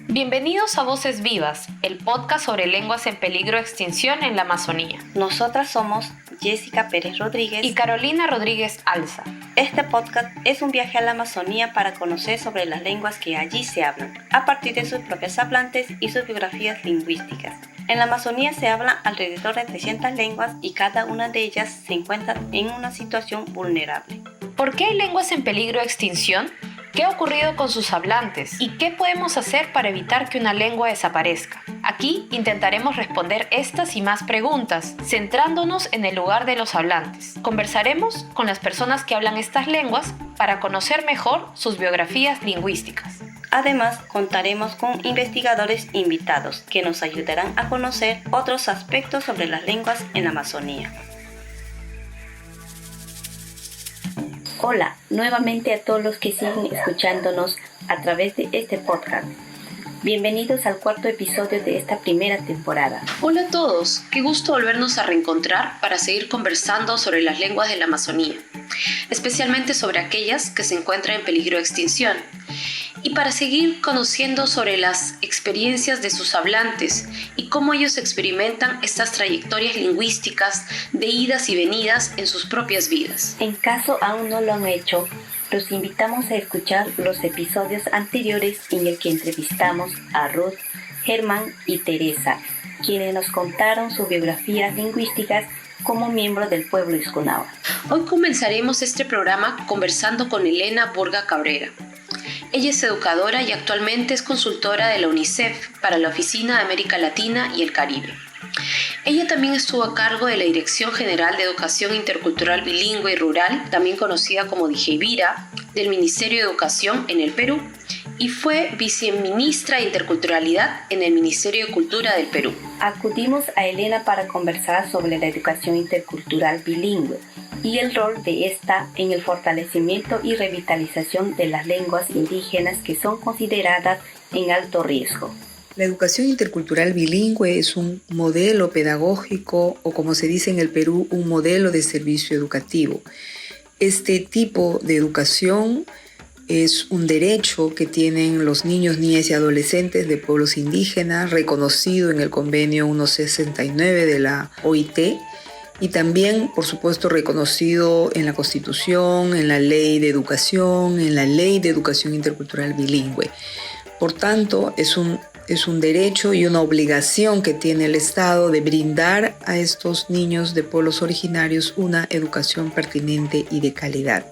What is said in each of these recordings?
Bienvenidos a Voces Vivas, el podcast sobre lenguas en peligro de extinción en la Amazonía. Nosotras somos Jessica Pérez Rodríguez y Carolina Rodríguez Alza. Este podcast es un viaje a la Amazonía para conocer sobre las lenguas que allí se hablan, a partir de sus propios hablantes y sus biografías lingüísticas. En la Amazonía se hablan alrededor de 300 lenguas y cada una de ellas se encuentra en una situación vulnerable. ¿Por qué hay lenguas en peligro de extinción? ¿Qué ha ocurrido con sus hablantes? ¿Y qué podemos hacer para evitar que una lengua desaparezca? Aquí intentaremos responder estas y más preguntas, centrándonos en el lugar de los hablantes. Conversaremos con las personas que hablan estas lenguas para conocer mejor sus biografías lingüísticas. Además, contaremos con investigadores invitados que nos ayudarán a conocer otros aspectos sobre las lenguas en la Amazonía. Hola, nuevamente a todos los que siguen escuchándonos a través de este podcast. Bienvenidos al cuarto episodio de esta primera temporada. Hola a todos, qué gusto volvernos a reencontrar para seguir conversando sobre las lenguas de la Amazonía, especialmente sobre aquellas que se encuentran en peligro de extinción, y para seguir conociendo sobre las experiencias de sus hablantes y cómo ellos experimentan estas trayectorias lingüísticas de idas y venidas en sus propias vidas. En caso aún no lo han hecho, los invitamos a escuchar los episodios anteriores en el que entrevistamos a Ruth, Germán y Teresa, quienes nos contaron sus biografías lingüísticas como miembros del pueblo Iscunaba. Hoy comenzaremos este programa conversando con Elena Burga Cabrera. Ella es educadora y actualmente es consultora de la UNICEF para la Oficina de América Latina y el Caribe. Ella también estuvo a cargo de la Dirección General de Educación Intercultural Bilingüe y Rural, también conocida como DIGEVIRA, del Ministerio de Educación en el Perú, y fue viceministra de Interculturalidad en el Ministerio de Cultura del Perú. Acudimos a Elena para conversar sobre la educación intercultural bilingüe y el rol de esta en el fortalecimiento y revitalización de las lenguas indígenas que son consideradas en alto riesgo. La educación intercultural bilingüe es un modelo pedagógico o, como se dice en el Perú, un modelo de servicio educativo. Este tipo de educación es un derecho que tienen los niños, niñas y adolescentes de pueblos indígenas, reconocido en el convenio 169 de la OIT, y también, por supuesto, reconocido en la Constitución, en la Ley de Educación, en la Ley de Educación Intercultural Bilingüe. Por tanto, es un derecho y una obligación que tiene el Estado de brindar a estos niños de pueblos originarios una educación pertinente y de calidad.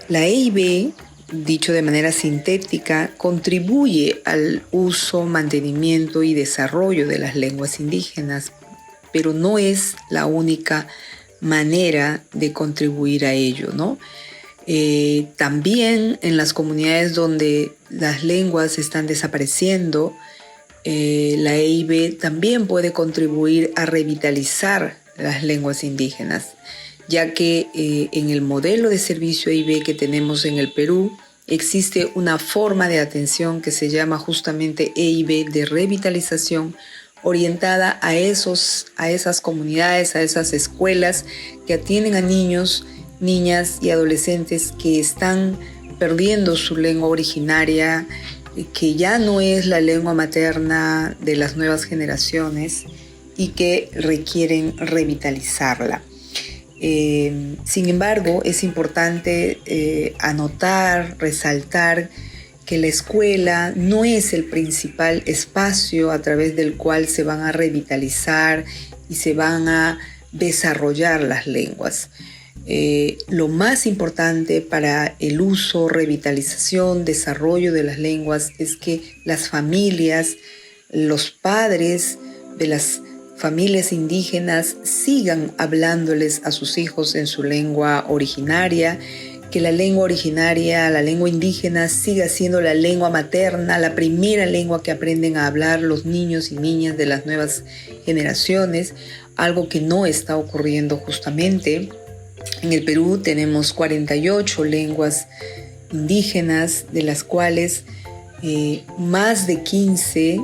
La EIB, dicho de manera sintética, contribuye al uso, mantenimiento y desarrollo de las lenguas indígenas, pero no es la única manera de contribuir a ello, ¿no? También en las comunidades donde las lenguas están desapareciendo, la EIB también puede contribuir a revitalizar las lenguas indígenas, ya que en el modelo de servicio EIB que tenemos en el Perú existe una forma de atención que se llama justamente EIB de revitalización, orientada a esas comunidades, a esas escuelas que atienden a niños, niñas y adolescentes que están perdiendo su lengua originaria, que ya no es la lengua materna de las nuevas generaciones y que requieren revitalizarla. Sin embargo, es importante anotar, resaltar que la escuela no es el principal espacio a través del cual se van a revitalizar y se van a desarrollar las lenguas. Lo más importante para el uso, revitalización, desarrollo de las lenguas es que las familias, los padres de las familias indígenas sigan hablándoles a sus hijos en su lengua originaria, que la lengua originaria, la lengua indígena, siga siendo la lengua materna, la primera lengua que aprenden a hablar los niños y niñas de las nuevas generaciones, algo que no está ocurriendo justamente. En el Perú tenemos 48 lenguas indígenas, de las cuales más de 15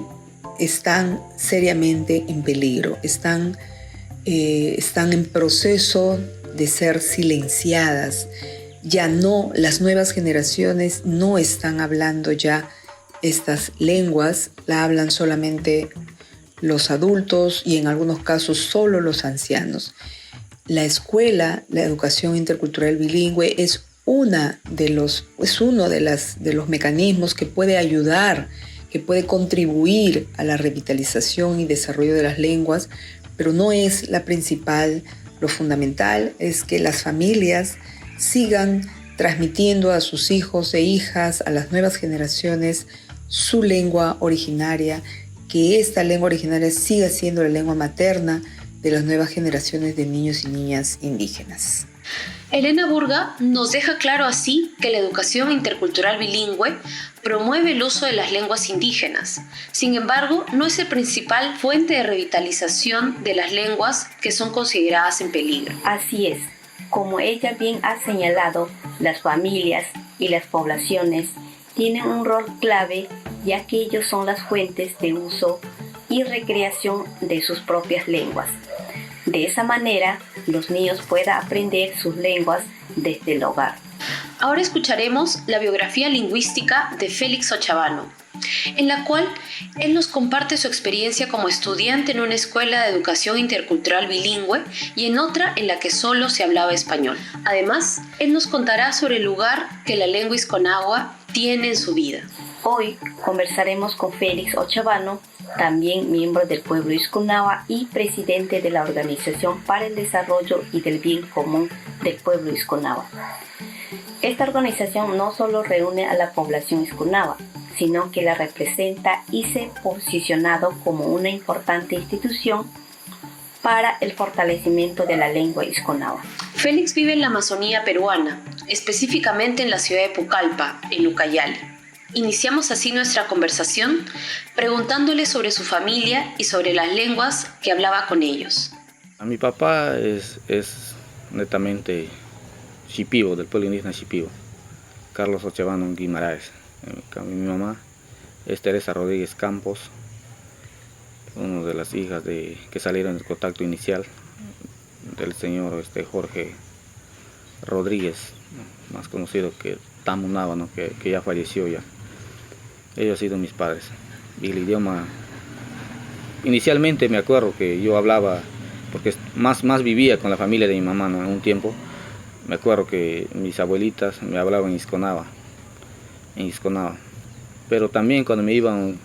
están seriamente en peligro, están en proceso de ser silenciadas. Ya no, las nuevas generaciones no están hablando ya estas lenguas la hablan solamente los adultos y en algunos casos solo los ancianos. La escuela, la educación intercultural bilingüe es uno de los mecanismos que puede ayudar, que puede contribuir a la revitalización y desarrollo de las lenguas, pero no es la principal. Lo fundamental es que las familias sigan transmitiendo a sus hijos e hijas, a las nuevas generaciones, su lengua originaria, que esta lengua originaria siga siendo la lengua materna de las nuevas generaciones de niños y niñas indígenas. Elena Burga nos deja claro así que la educación intercultural bilingüe promueve el uso de las lenguas indígenas. Sin embargo, no es la principal fuente de revitalización de las lenguas que son consideradas en peligro. Así es, como ella bien ha señalado, las familias y las poblaciones tienen un rol clave, ya que ellos son las fuentes de uso y recreación de sus propias lenguas. De esa manera, los niños puedan aprender sus lenguas desde el hogar. Ahora escucharemos la biografía lingüística de Félix Ochavano, en la cual él nos comparte su experiencia como estudiante en una escuela de educación intercultural bilingüe y en otra en la que solo se hablaba español. Además, él nos contará sobre el lugar que la lengua isconagua tiene en su vida. Hoy conversaremos con Félix Ochavano, también miembro del pueblo isconagua y presidente de la Organización para el Desarrollo y del Bien Común del Pueblo Isconagua. Esta organización no solo reúne a la población isconagua, sino que la representa y se ha posicionado como una importante institución para el fortalecimiento de la lengua isconagua. Félix vive en la Amazonía peruana, específicamente en la ciudad de Pucallpa, en Ucayali. Iniciamos así nuestra conversación preguntándole sobre su familia y sobre las lenguas que hablaba con ellos. Mi papá es netamente shipibo, del pueblo indígena shipibo, Carlos Ochavano Guimaraes. Mi mamá es Teresa Rodríguez Campos, una de las hijas que salieron del contacto inicial del señor Jorge Rodríguez, más conocido que Tamunaba, ¿no? que ya falleció ya. Ellos han sido mis padres. Y el idioma, inicialmente me acuerdo que yo hablaba, porque más vivía con la familia de mi mamá, ¿no? En un tiempo. Me acuerdo que mis abuelitas me hablaban en isconagua. Pero también cuando me iban,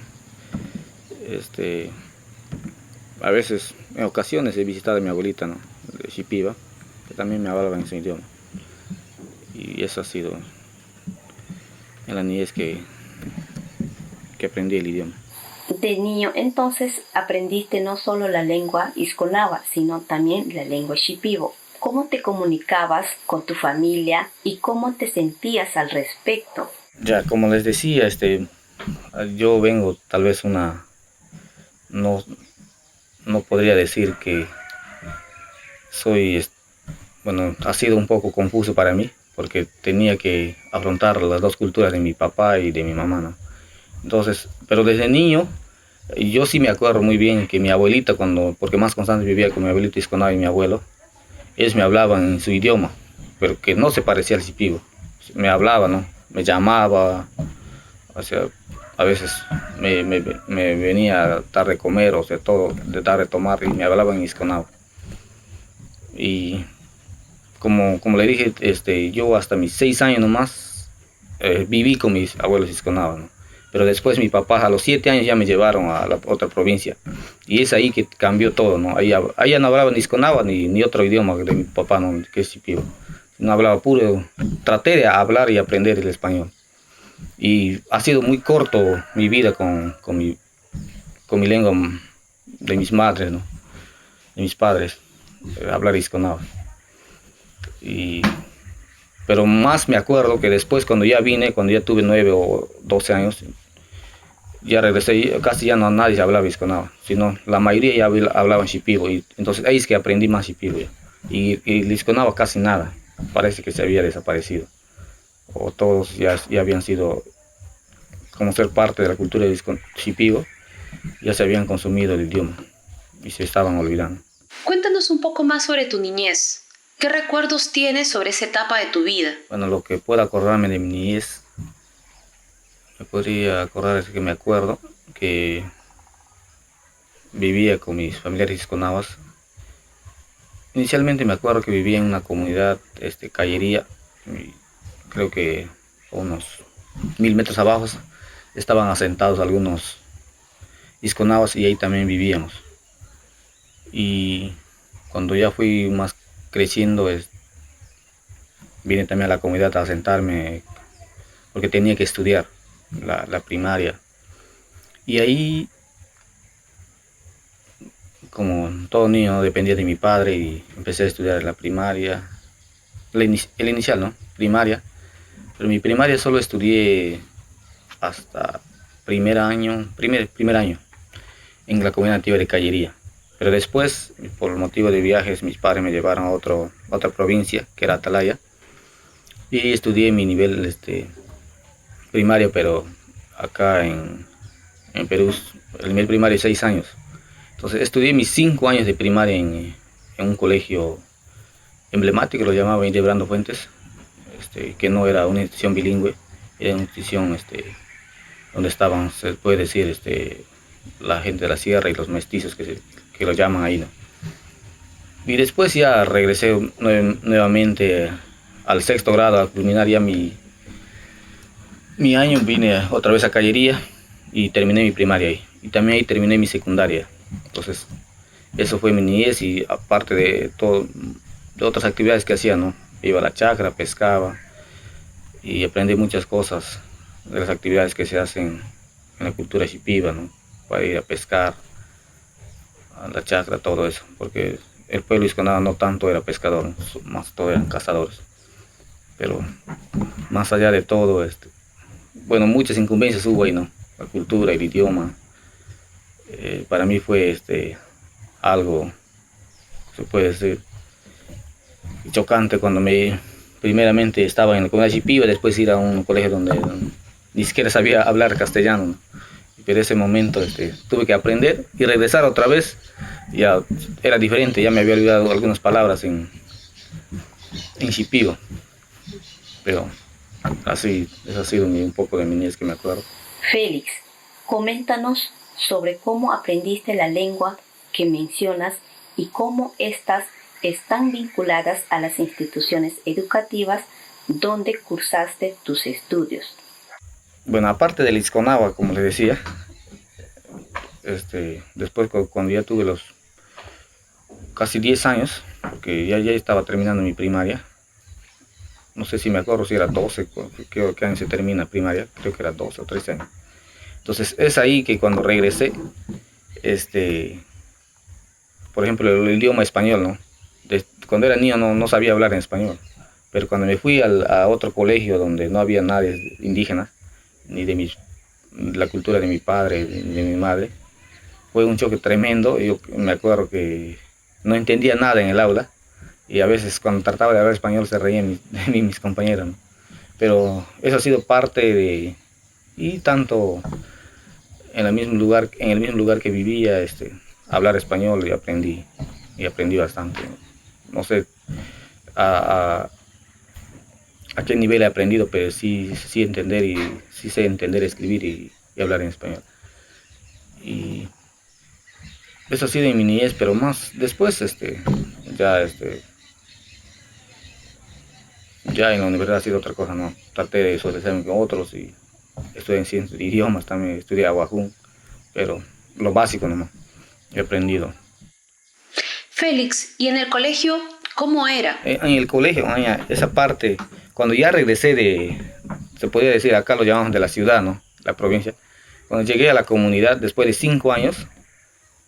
a veces, en ocasiones he visitado a mi abuelita, ¿no? De Shipiba, que también me hablaba en su idioma. Y eso ha sido en la niñez que aprendí el idioma. De niño, entonces, aprendiste no solo la lengua isconagua, sino también la lengua shipibo. ¿Cómo te comunicabas con tu familia y cómo te sentías al respecto? Ya, como les decía, yo vengo tal vez no podría decir que soy, ha sido un poco confuso para mí, porque tenía que afrontar las dos culturas de mi papá y de mi mamá, ¿no? Entonces, pero desde niño, yo sí me acuerdo muy bien que mi abuelita, porque más constante vivía con mi abuelito isconagua y mi abuelo, ellos me hablaban en su idioma, pero que no se parecía al shipibo. Me hablaba, ¿no? Me llamaba, o sea, a veces me venía a dar de comer, o sea, todo, de dar de tomar, y me hablaban en isconagua. Y como le dije, yo hasta mis 6 años nomás viví con mis abuelos isconagua, ¿no? Pero después mi papá a los 7 años ya me llevaron a la otra provincia. Y es ahí que cambió todo, ¿no? Ahí ya no hablaba ni isconagua ni otro idioma de mi papá, ¿no? Que es shipibo. No hablaba puro, traté de hablar y aprender el español. Y ha sido muy corto mi vida con mi lengua de mis madres, ¿no? De mis padres, hablar isconagua. Pero más me acuerdo que después cuando ya tuve 9 o 12 años, ya regresé, casi ya no nadie hablaba isconagua, sino la mayoría ya hablaban shipibo, y entonces ahí es que aprendí más shipibo ya. Y el isconagua casi nada, parece que se había desaparecido, o todos ya habían sido, como ser parte de la cultura de shipibo, ya se habían consumido el idioma y se estaban olvidando. Cuéntanos un poco más sobre tu niñez. ¿Qué recuerdos tienes sobre esa etapa de tu vida? Bueno, lo que puedo acordarme de mi niñez, me podría acordar, es que me acuerdo que vivía con mis familiares isconavas. Inicialmente me acuerdo que vivía en una comunidad, callería, y creo que unos 1000 metros abajo estaban asentados algunos isconavas y ahí también vivíamos. Y cuando ya fui más creciendo, vine también a la comunidad a sentarme porque tenía que estudiar la primaria. Y ahí, como todo niño, dependía de mi padre y empecé a estudiar la primaria, el inicial, ¿no? Primaria. Pero mi primaria solo estudié hasta primer año en la comunidad nativa de Callería. Pero después, por motivo de viajes, mis padres me llevaron a otra provincia, que era Atalaya, y estudié mi nivel primario, pero acá en Perú, el nivel primario es 6 años. Entonces estudié mis 5 años de primaria en un colegio emblemático, lo llamaba Hildebrando Fuentes, que no era una institución bilingüe, era una institución donde estaban, se puede decir, la gente de la sierra y los mestizos que lo llaman ahí, ¿no? Y después ya regresé nuevamente al 6.º grado a culminar ya mi año, vine otra vez a Callería y terminé mi primaria ahí. Y también ahí terminé mi secundaria. Entonces, eso fue mi niñez y aparte de todo, de otras actividades que hacía, ¿no? Iba a la chacra, pescaba y aprendí muchas cosas de las actividades que se hacen en la cultura shipiba, ¿no? Para ir a pescar, a la chacra, todo eso, porque el pueblo isconada no tanto era pescador, ¿no? Más todo eran cazadores. Pero más allá de todo, bueno, muchas incumbencias hubo ahí, ¿no? La cultura, el idioma. Para mí fue algo, se puede decir, chocante cuando primeramente estaba en la comunidad shipiba, después ir a un colegio donde ni siquiera sabía hablar castellano, ¿no? Pero ese momento tuve que aprender y regresar otra vez, ya era diferente, ya me había olvidado algunas palabras en shipibo, pero así, eso ha sido un poco de mi niñez que me acuerdo. Félix, coméntanos sobre cómo aprendiste la lengua que mencionas y cómo estas están vinculadas a las instituciones educativas donde cursaste tus estudios. Bueno, aparte del isconaba, como les decía, después cuando ya tuve los casi 10 años, porque ya estaba terminando mi primaria, no sé si me acuerdo si era 12, ¿qué año se termina primaria? Creo que era 12 o 13 años. Entonces es ahí que cuando regresé, por ejemplo, el idioma español, ¿no? Cuando era niño no sabía hablar en español, pero cuando me fui a otro colegio donde no había nadie indígena, ni de la cultura de mi padre, de mi madre, fue un choque tremendo. Yo me acuerdo que no entendía nada en el aula y a veces cuando trataba de hablar español se reían de mí mis compañeros, ¿no? Pero eso ha sido parte y tanto en el mismo lugar que vivía, hablar español y aprendí bastante. No sé a qué nivel he aprendido, pero sí entender y sí sé entender, escribir y hablar en español. Y eso ha sido en mi niñez, pero más después, ya ya en la universidad ha sido otra cosa, ¿no? Traté de socializarme con otros y estudié en ciencias de idiomas, también estudié aguajún, pero lo básico nomás he aprendido. Félix, ¿y en el colegio cómo era? En el colegio, esa parte, cuando ya regresé se podría decir, acá lo llamamos de la ciudad, ¿no? La provincia. Cuando llegué a la comunidad, después de 5 años,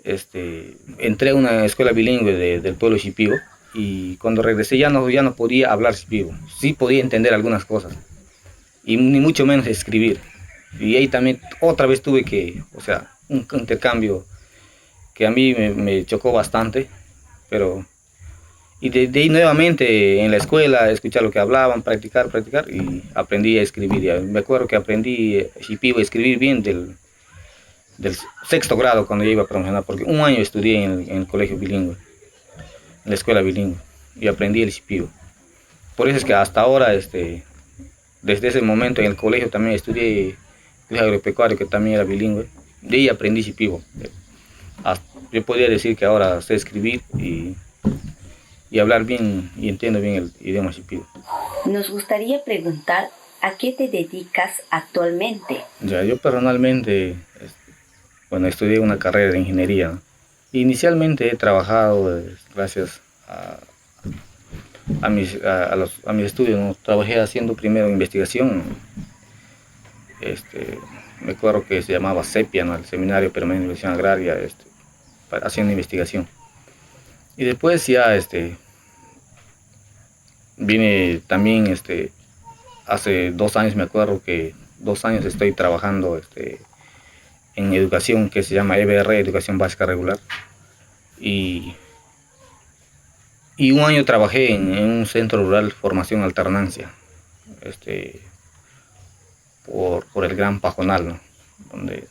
entré a una escuela bilingüe del pueblo shipibo y cuando regresé ya no podía hablar shipibo. Sí podía entender algunas cosas y ni mucho menos escribir. Y ahí también otra vez tuve o sea, un intercambio que a mí me chocó bastante, pero y de ahí nuevamente en la escuela escuchar lo que hablaban, practicar y aprendí a escribir. Ya me acuerdo que aprendí shipibo a escribir bien del 6.º grado cuando yo iba a promocionar, porque un año estudié en el colegio bilingüe, en la escuela bilingüe, y aprendí el shipibo. Por eso es que hasta ahora, desde ese momento en el colegio también estudié colegio agropecuario, que también era bilingüe. De ahí aprendí shipibo. Yo podría decir que ahora sé escribir y hablar bien y entiendo bien el idioma shipibo. Nos gustaría preguntar a qué te dedicas actualmente. Ya, yo personalmente, bueno, estudié una carrera de ingeniería, ¿no? Inicialmente he trabajado, gracias a mis estudios, ¿no? Trabajé haciendo primero investigación. Me acuerdo que se llamaba SEPIA, ¿no? El Seminario Permanente de Investigación Agraria, haciendo investigación. Y después ya vine también, hace 2 años, me acuerdo que 2 años estoy trabajando en educación, que se llama EBR, Educación Básica Regular. Y 1 año trabajé en un centro rural formación alternancia, por el Gran Pajonal, ¿no? Donde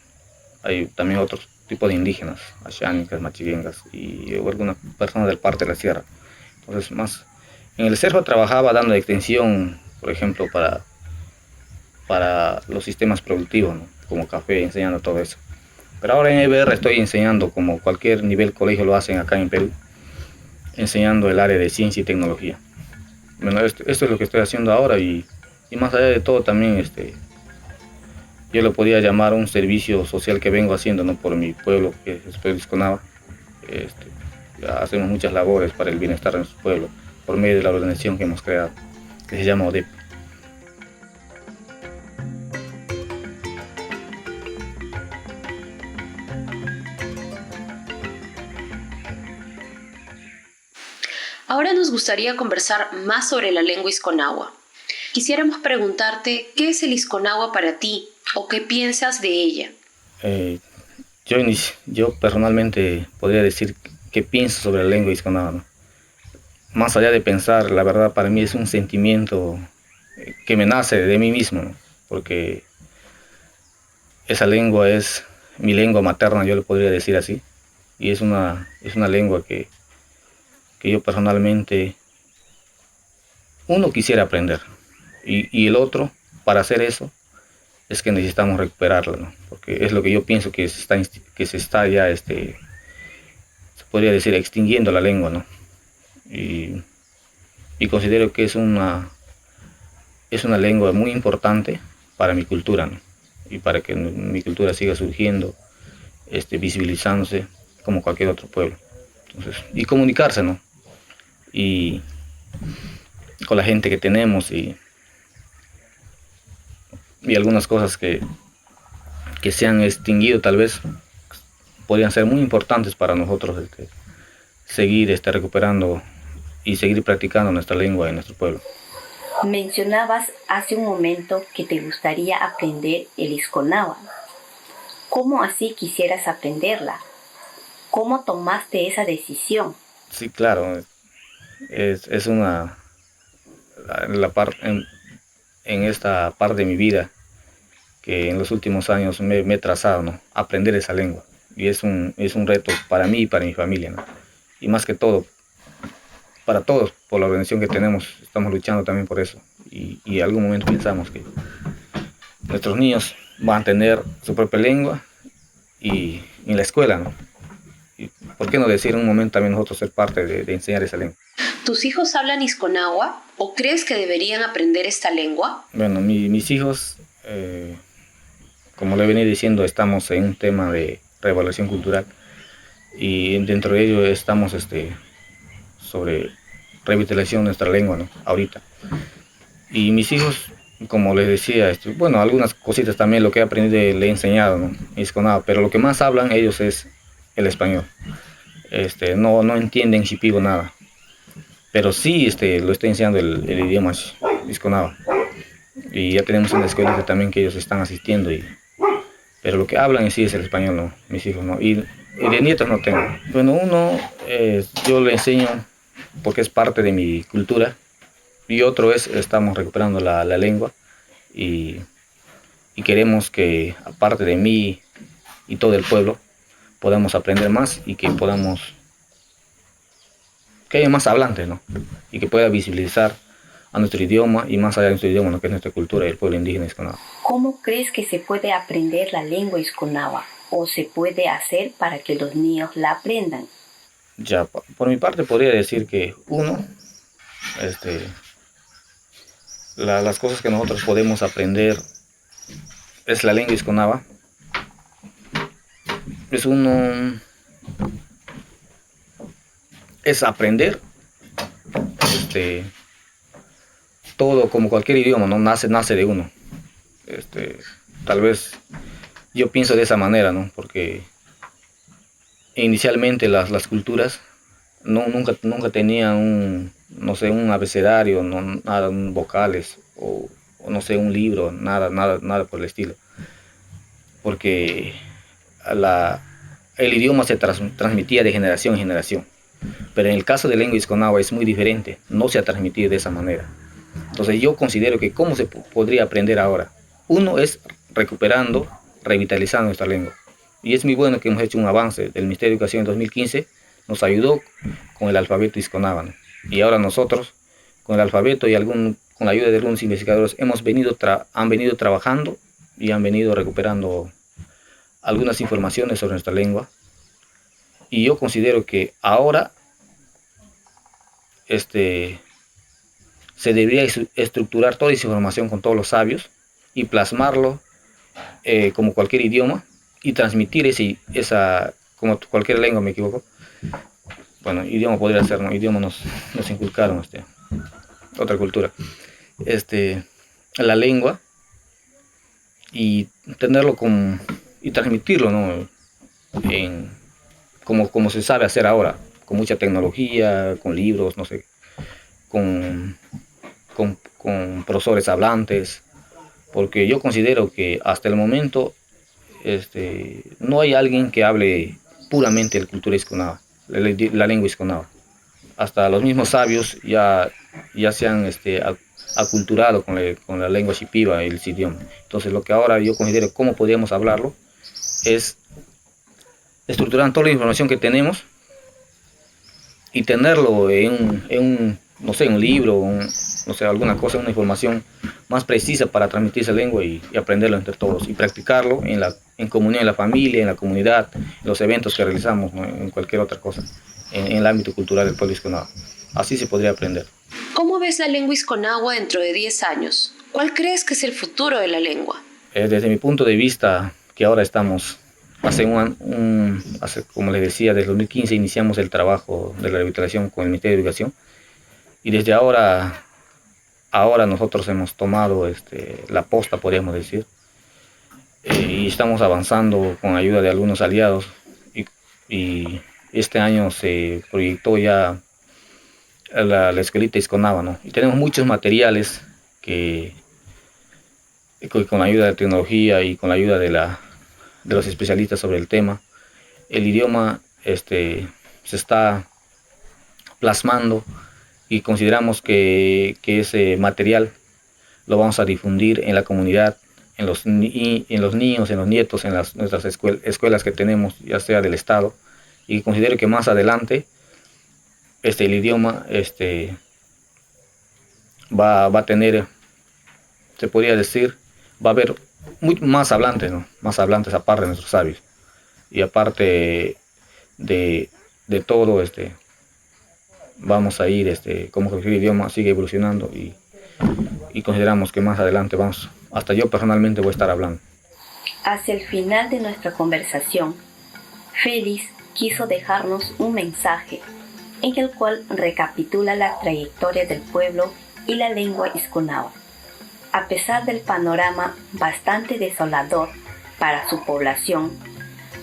hay también otros tipos de indígenas, ashánicas, machiguengas y algunas personas del parte de la sierra. Entonces, más en el cerro trabajaba dando extensión, por ejemplo, para los sistemas productivos, ¿no? Como café, enseñando todo eso. Pero ahora en EBR estoy enseñando, como cualquier nivel colegio lo hacen acá en Perú, enseñando el área de ciencia y tecnología. Bueno, esto es lo que estoy haciendo ahora y más allá de todo también yo lo podría llamar un servicio social que vengo haciendo, ¿no? Por mi pueblo, que es Pueblo Isconaba. Hacemos muchas labores para el bienestar de nuestro pueblo por medio de la organización que hemos creado, que se llama ODEP. Ahora nos gustaría conversar más sobre la lengua isconagua. Quisiéramos preguntarte qué es el isconagua para ti o qué piensas de ella. Yo personalmente podría decir qué pienso sobre la lengua isconagua, ¿no? Más allá de pensar, la verdad para mí es un sentimiento que me nace de mí mismo, ¿no? Porque esa lengua es mi lengua materna, yo lo podría decir así, y es una lengua que yo personalmente, uno quisiera aprender, y el otro, para hacer eso, es que necesitamos recuperarla, ¿no? Porque es lo que yo pienso que se está ya, se podría decir, extinguiendo la lengua, ¿no? Y considero que es una lengua muy importante para mi cultura, ¿no? Y para que mi cultura siga surgiendo, visibilizándose como cualquier otro pueblo. Entonces, y comunicarse, ¿no? Y con la gente que tenemos y algunas cosas que se han extinguido tal vez podrían ser muy importantes para nosotros, seguir recuperando y seguir practicando nuestra lengua en nuestro pueblo. Mencionabas hace un momento que te gustaría aprender el isconagua. ¿Cómo así quisieras aprenderla? ¿Cómo tomaste esa decisión? Sí, claro. Es una en esta parte de mi vida que en los últimos años me he trazado, ¿no? Aprender esa lengua. Y es un reto para mí y para mi familia, ¿no? Y más que todo, para todos, por la organización que tenemos, estamos luchando también por eso. Y en algún momento pensamos que nuestros niños van a tener su propia lengua y en la escuela, ¿no? Y ¿por qué no decir en un momento también nosotros ser parte de enseñar esa lengua? ¿Tus hijos hablan isconagua o crees que deberían aprender esta lengua? Bueno, mis hijos, como le venía diciendo, estamos en un tema de reevaluación cultural y dentro de ello estamos sobre revitalización de nuestra lengua, ¿no? Ahorita. Y mis hijos, como les decía, bueno, algunas cositas también lo que he aprendido le he enseñado, ¿no? Isconagua, pero lo que más hablan ellos es el español. No entienden shipibo nada, pero sí lo estoy enseñando el idioma isconagua. Y ya tenemos una escuela también que ellos están asistiendo, pero lo que hablan en sí es el español, ¿no? Mis hijos, ¿no? Y de nietos no tengo. Bueno, uno, yo le enseño porque es parte de mi cultura, y otro estamos recuperando la lengua y queremos que, aparte de mí y todo el pueblo, podamos aprender más y que haya más hablantes, ¿no? Y que pueda visibilizar a nuestro idioma y más allá de nuestro idioma, lo que es nuestra cultura y el pueblo indígena isconaba. ¿Cómo crees que se puede aprender la lengua isconaba o se puede hacer para que los niños la aprendan? Ya, por mi parte podría decir que uno, las cosas que nosotros podemos aprender es la lengua isconaba. Es aprender todo como cualquier idioma, no nace de uno. Tal vez yo pienso de esa manera, ¿no? Porque inicialmente las culturas nunca tenían un abecedario, nada, vocales o no sé, un libro, nada por el estilo. Porque el idioma se transmitía de generación en generación. Pero en el caso de lengua isconaba es muy diferente, no se ha transmitido de esa manera. Entonces yo considero que cómo se podría aprender ahora. Uno es recuperando, revitalizando nuestra lengua. Y es muy bueno que hemos hecho un avance. El Ministerio de Educación en 2015 nos ayudó con el alfabeto isconaba, ¿no? Y ahora nosotros, con el alfabeto y con la ayuda de algunos investigadores, han venido trabajando y han venido recuperando algunas informaciones sobre nuestra lengua. Y yo considero que ahora se debería estructurar toda esa información con todos los sabios y plasmarlo como cualquier idioma y transmitir esa, como cualquier lengua, me equivoco. Bueno, idioma podría ser, ¿no? Idioma nos inculcaron otra cultura. La lengua y tenerlo y transmitirlo, ¿no? Como se sabe hacer ahora, con mucha tecnología, con libros, no sé, con profesores hablantes, porque yo considero que hasta el momento no hay alguien que hable puramente la cultura isconaba, la lengua isconaba. Hasta los mismos sabios ya se han aculturado con la lengua shipiba, el idioma. Entonces lo que ahora yo considero cómo podríamos hablarlo es estructurar toda la información que tenemos y tenerlo en un libro, no sé, alguna cosa, una información más precisa para transmitir esa lengua y aprenderlo entre todos y practicarlo en comunión, en la familia, en la comunidad, en los eventos que realizamos, ¿no? En cualquier otra cosa, en el ámbito cultural del pueblo isconaba. Así se podría aprender. ¿Cómo ves la lengua isconagua dentro de 10 años? ¿Cuál crees que es el futuro de la lengua? Desde mi punto de vista, que ahora estamos, hace, como les decía, desde 2015 iniciamos el trabajo de la revitalización con el Ministerio de Educación y desde ahora nosotros hemos tomado la posta, podríamos decir, y estamos avanzando con ayuda de algunos aliados y este año se proyectó ya la escuelita isconaba, ¿no? Y tenemos muchos materiales que con la ayuda de la tecnología y con la ayuda de los especialistas sobre el tema, el idioma se está plasmando y consideramos que ese material lo vamos a difundir en la comunidad, en los niños, en los nietos, en nuestras escuelas que tenemos, ya sea del Estado, y considero que más adelante el idioma va a tener, se podría decir, va a haber más hablantes, ¿no? Más hablantes aparte de nuestros sabios. Y aparte de todo, vamos a ir, como que el idioma sigue evolucionando y consideramos que más adelante hasta yo personalmente voy a estar hablando. Hacia el final de nuestra conversación, Félix quiso dejarnos un mensaje en el cual recapitula la trayectoria del pueblo y la lengua isconaba. A pesar del panorama bastante desolador para su población,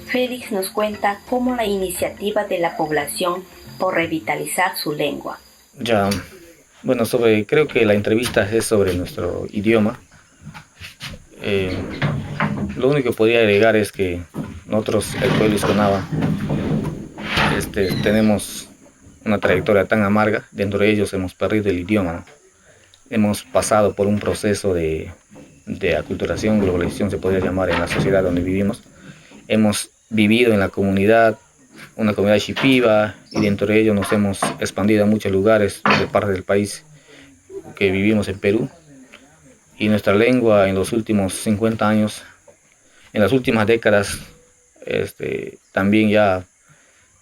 Félix nos cuenta cómo la iniciativa de la población por revitalizar su lengua. Ya, bueno, creo que la entrevista es sobre nuestro idioma. Lo único que podría agregar es que nosotros, el pueblo isconaba, tenemos una trayectoria tan amarga, dentro de ellos hemos perdido el idioma, ¿no? Hemos pasado por un proceso de aculturación, globalización se podría llamar, en la sociedad donde vivimos. Hemos vivido en la comunidad, una comunidad shipiba, y dentro de ello nos hemos expandido a muchos lugares de parte del país, que vivimos en Perú, y nuestra lengua en los últimos 50 años, en las últimas décadas, también ya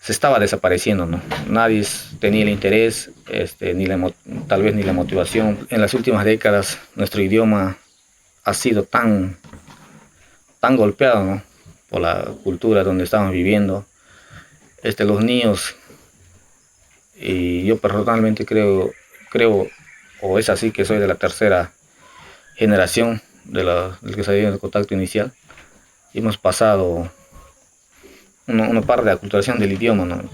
se estaba desapareciendo, ¿no? Nadie tenía el interés, tal vez ni la motivación. En las últimas décadas nuestro idioma ha sido tan golpeado, ¿no?, por la cultura donde estamos viviendo. Los niños, y yo personalmente creo, o es así, que soy de la tercera generación del que salió del contacto inicial, y hemos pasado una parte de la aculturación del idioma, ¿no?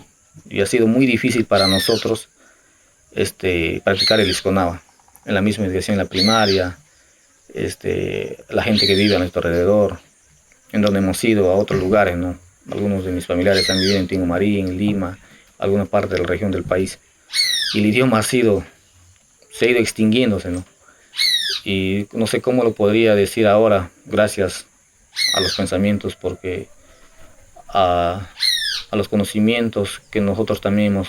Y ha sido muy difícil para nosotros practicar el Isconaba en la misma educación, en la primaria, la gente que vive a nuestro alrededor, en donde hemos ido a otros lugares, ¿no? Algunos de mis familiares han vivido en Tingumarí, en Lima, alguna parte de la región del país, y el idioma se ha ido extinguiéndose, ¿no? Y no sé cómo lo podría decir ahora, gracias a los pensamientos, porque a los conocimientos que nosotros también hemos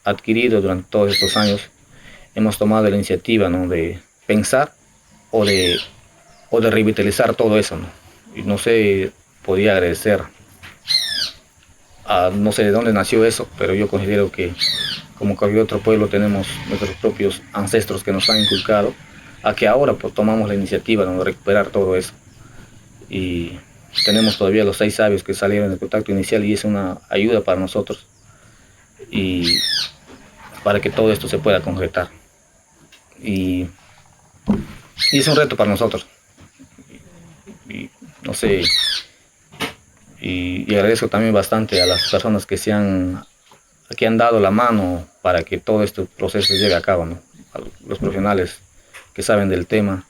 adquirido durante todos estos años, hemos tomado la iniciativa, ¿no?, de pensar o de revitalizar todo eso, ¿no? Y no sé, podría agradecer no sé de dónde nació eso, pero yo considero que como cualquier otro pueblo tenemos nuestros propios ancestros que nos han inculcado, a que ahora pues tomamos la iniciativa, ¿no?, de recuperar todo eso. Y tenemos todavía los 6 sabios que salieron del contacto inicial, y es una ayuda para nosotros y para que todo esto se pueda concretar. Y es un reto para nosotros. Y no sé, y agradezco también bastante a las personas que han dado la mano para que todo este proceso llegue a cabo, ¿no? A los profesionales que saben del tema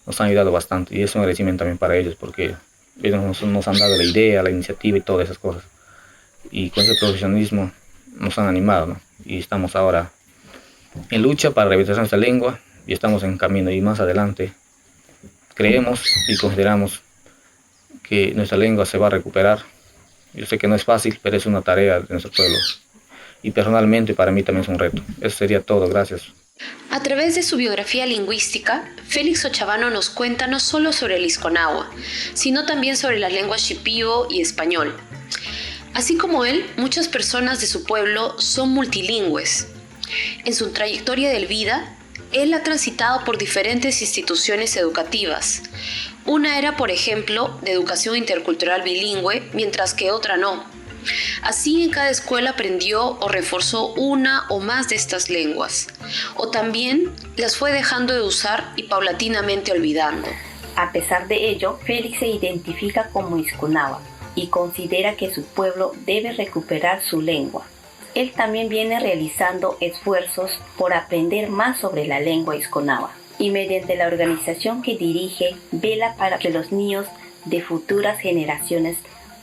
nos han ayudado bastante, y es un agradecimiento también para ellos, porque ellos nos han dado la idea, la iniciativa y todas esas cosas, y con ese profesionalismo nos han animado, ¿no? Y estamos ahora en lucha para revitalizar nuestra lengua, y estamos en camino, y más adelante creemos y consideramos que nuestra lengua se va a recuperar. Yo sé que no es fácil, pero es una tarea de nuestro pueblo, y personalmente para mí también es un reto. Eso sería todo, gracias. A través de su biografía lingüística, Félix Ochavano nos cuenta no solo sobre el Isconagua, sino también sobre las lenguas shipibo y español. Así como él, muchas personas de su pueblo son multilingües. En su trayectoria de vida, él ha transitado por diferentes instituciones educativas. Una era, por ejemplo, de educación intercultural bilingüe, mientras que otra no. Así, en cada escuela aprendió o reforzó una o más de estas lenguas, o también las fue dejando de usar y paulatinamente olvidando. A pesar de ello, Félix se identifica como Isconaba y considera que su pueblo debe recuperar su lengua. Él también viene realizando esfuerzos por aprender más sobre la lengua Isconaba, y mediante la organización que dirige, vela para que los niños de futuras generaciones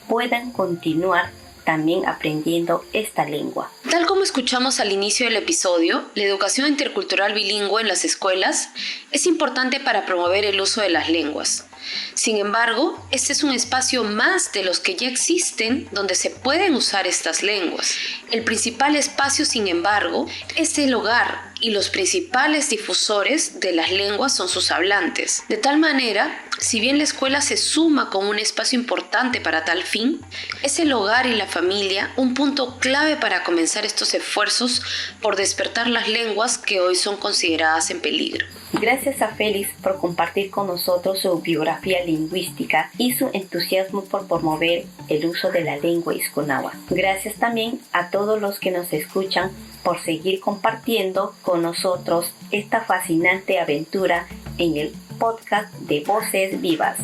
puedan continuar también aprendiendo esta lengua. Tal como escuchamos al inicio del episodio, la educación intercultural bilingüe en las escuelas es importante para promover el uso de las lenguas. Sin embargo, este es un espacio más de los que ya existen donde se pueden usar estas lenguas. El principal espacio, sin embargo, es el hogar, y los principales difusores de las lenguas son sus hablantes. De tal manera, si bien la escuela se suma como un espacio importante para tal fin, es el hogar y la familia un punto clave para comenzar estos esfuerzos por despertar las lenguas que hoy son consideradas en peligro. Gracias a Félix por compartir con nosotros su biografía lingüística y su entusiasmo por promover el uso de la lengua Isconagua. Gracias también a todos los que nos escuchan por seguir compartiendo con nosotros esta fascinante aventura en el podcast de Voces Vivas.